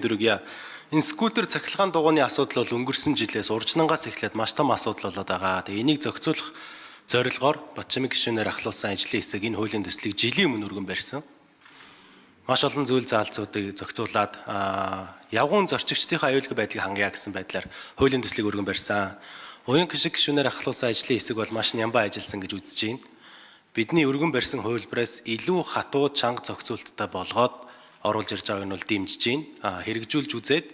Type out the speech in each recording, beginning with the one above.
Дөрөвья. Энэ скутер цахилгаан дугууны асуудал бол өнгөрсөн жилээс уржнангаас эхлээд маш том асуудал болоод байгаа. Тэгээ энийг зохицуулах зорилгоор Батчамын гишүүнээр ахлуулсан ажлын хэсэг энэ хуулийн төслийг жилийн өмнө өргөн барьсан. Маш олон зүйл заалцуудыг зохицуулаад явган зорчигчдын аюулгүй байдлыг хангая гэсэн байдлаар хуулийн төслийг өргөн барьсан. Уян гишүүнээр ахлуулсан ажлын хэсэг бол маш нямбаа ажилласан гэж үзэж байна. Бидний өргөн барьсан хувилбараас илүү хатуу чанга зохицуулттай болгоод оруулж ирж байгааг нь бол дэмжиж байна. Хэрэгжүүлж үзээд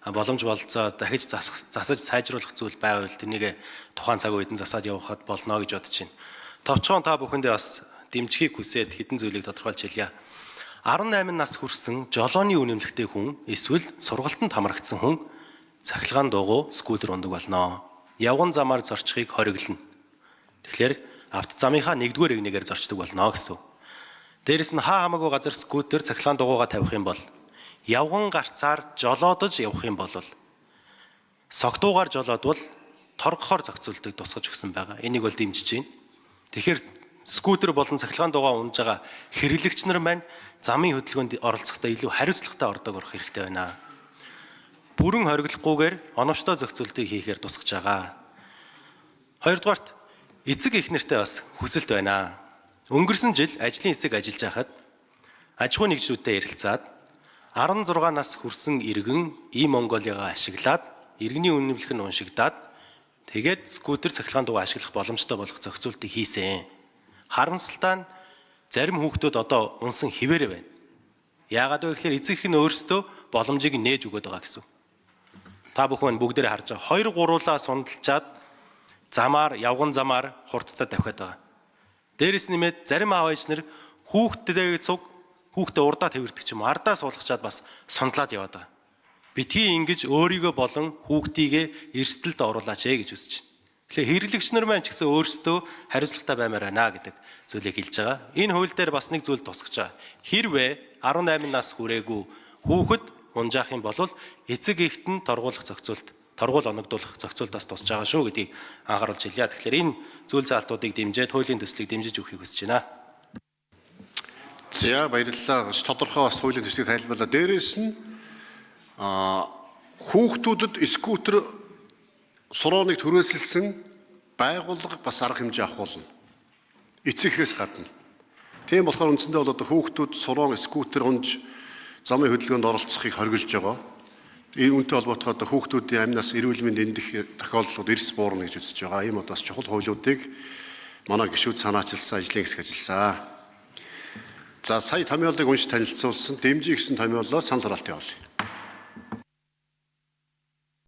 боломж болцоо дахиж засаж сайжруулах зүйл байвал тэнийг тухайн цаг үед нь засаад явахад болно гэж бодож байна. Товчхон та бүхэндээ бас дэмжихийг хүсээд хэдэн зүйлийг тодорхойлж хэлье. 18 нас хүрсэн жолооны үнэмлэхтэй хүн эсвэл сургалтанд хамрагдсан хүн цахилгаан дугуй скутер ундаг болно. Явган замаар зорчихыг хориглоно. Тэгэхээр авто замынхаа нэгдүгээр эгнээгээр зорчдог болно гэсэн. Дээрэс нь хамаагүй газар скутер цахилгаан дугуйгаа тавих юм бол явган гарцаар жолоодож явах юм бол согтуугаар жолоодвол торгохоор зохицуулдаг тусгаж өгсөн байгаа. Энийг бол дэмжиж байна. Тэгэхээр скутер болон цахилгаан дугуй унж байгаа хэрэглэгч нар маань замын хөдөлгөөнд оролцохдоо илүү хариуцлагатай ордог орох хэрэгтэй байна. Бүрэн хориглохгүйгээр оновчтой зохицуултыг хийхээр тусгаж байгаа. Хоёрдугаарт эцэг эх нартээ бас хүсэлт байна. Өнгөрсөн жил ажлын хэсэг ажиллаж байхад аж ахуйн нэгжлүүдтэй ярилцаад 16 нас хүрсэн иргэн e-Mongolia-га ашиглаад иргэний үнэмлэх нь уншигдаад тэгээд скутер цахилгаан дугуй ашиглах боломжтой болох зохицуултыг хийсэн. Харамсалтай нь зарим хүүхдүүд одоо унсан хിവэрэ байна. Яагаад вэ гэхээр эцэг эх нь өөрсдөө боломжийг нээж өгöd байгаа гэсэн. Та бүхэн бүгдээрээ харж байгаа. 2-3-аа сундалчаад замаар явган замаар хурдтай давхиад байгаа. Дээрээс нэмээд зарим аав ээж нар хүүхдтэй урдаа тэрвэрдэг ч юм ардаа суулгачаад бас сундлаад яваад байгаа. Битгий ингэж өөрийгөө болон хүүхдийгээ эрсдэлд оруулаач гэж үсэж байна. Тэгэхээр хэрэглэгч нар маань ч гэсэн өөрсдөө хариуцлагатай баймаар байна гэдэг зүйлийг хэлж байгаа. Энэ хууль дээр бас нэг зүйл тусгаж байгаа. Хэрвээ 18 нас хүрээгүй хүүхэд унжаах юм бол эцэг эхт нь торгууль оногдуулах зохицуултаас тусж байгаа шүү гэдгийг анхааруулж хэлье. Тэгэхээр энэ зүйл заалтуудыг дэмжиж хуулийн төслийг дэмжиж өгөхийг хүсэж байна. За баярлалаа. Тодорхой бас хуулийн төслийг тайлбарлаа. Дээрээс нь хүүхдүүдэд скутер сурооныг түрээсэлсэн байгууллага бас арга хэмжээ авах болно. Эцэгхээс гадна. Тийм болохоор үндсэндээ бол одоо хүүхдүүд суроон скутер унж замын хөдөлгөөнд оролцохыг хориглож байгаа. Энэ үнэтэй холбоотойгоо одоо хүүхдүүдийн амнаас эрүүл мэнд эндэх тохиолдлууд эрс буурна гэж үзэж байгаа. Ийм удаас чухал хуулиудыг манай гишүүд санаачилсан, ажлын хэсэг ажилласан. За сая томьёолыг унш танилцуулсан дэмжиж гисэн томьёолоор санал хураалт явуулъя.